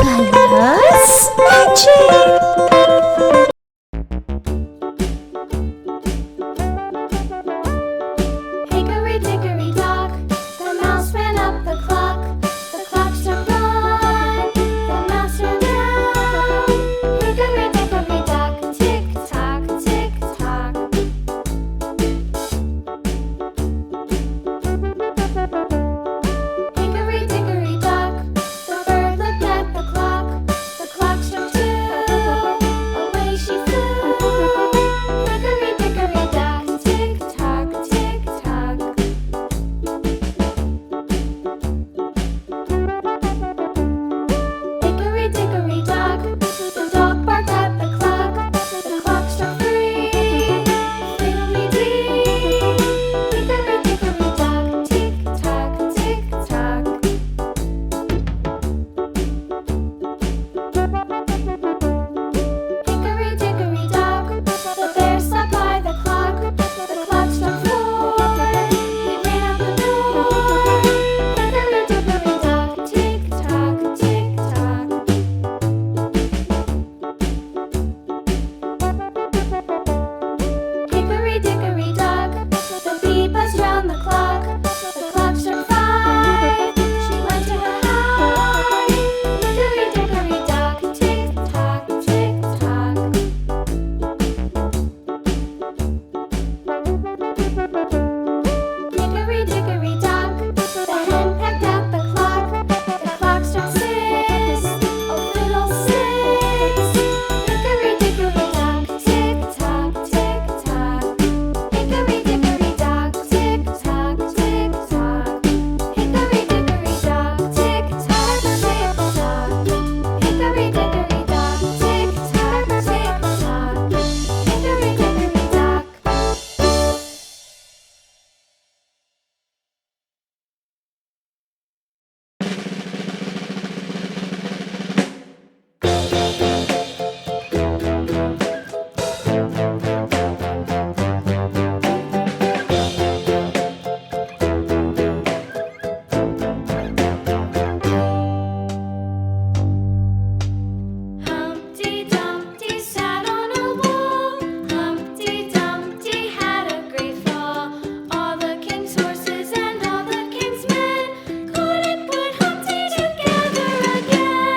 Colors Magic! Hickory dickory dock, the mouse ran up the clock. The clock struck one, the mouse ran down. Hickory dickory dock, tick tock, tick tock. Hickory dickory dock, the bird looked at the clock. The clock struck two, away she flew. Hickory dickory dock, tick tock, tick tock. Hickory dickory dock, the dog barked at the clock. The clock struck three, fiddly-dee. Hickory dickory dock, tick tock, tick tock. Hickory dickory dock, the bear sat by the clock. The clock struck four, he ran out the door. Hickory dickory dock, tick tock, tick tock. Hickory dickory dock, the bee buzzed round the clock. The clock struck five, she went to her hive. Hickory dickory dock, tick tock, tick tock. Hickory dickory dock, the hen pecked at the clock. The clock struck six, oh fiddlesticks. Hickory dickory dock, tick tock, tick tock. Hickory dickory dock, tick tock, tick tock. Hickory dickory dock, tick tock, tick tock. Hickory dickory dock, tick tock, tick tock. Hickory dickory dock. Humpty Dumpty sat on a wall. Humpty Dumpty had a great fall. All the king's horses and all the king's men couldn't put Humpty together again.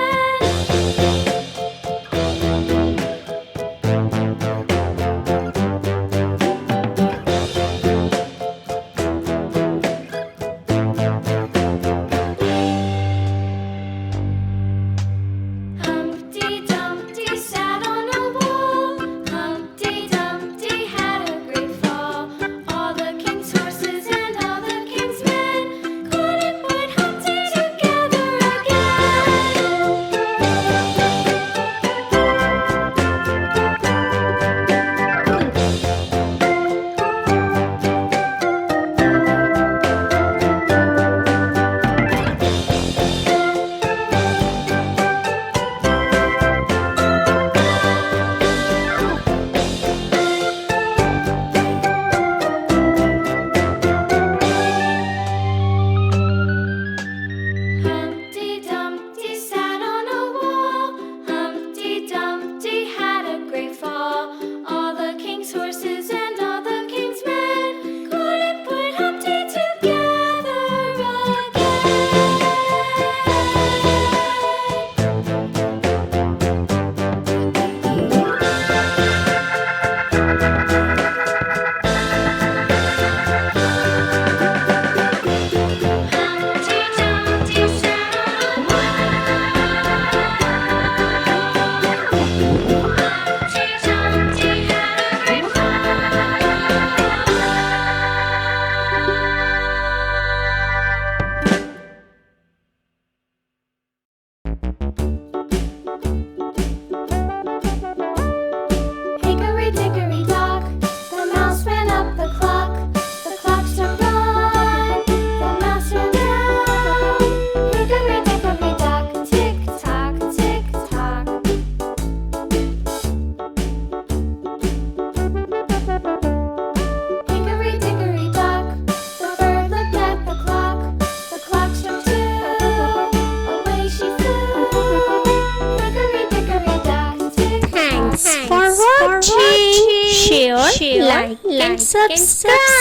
Humpty Dumpty sat on a wall. Humpty Dumpty had a great fall. All the king's horses and all the king's men couldn't put Humpty together Humpty Dumpty sat on a wall. Humpty Dumpty had a great fall. All the king's horses and all the king's men couldn't put Humpty together Humpty Dumpty sat on a wall. Humpty Dumpty had a great fall. for watching. Share, like and subscribe.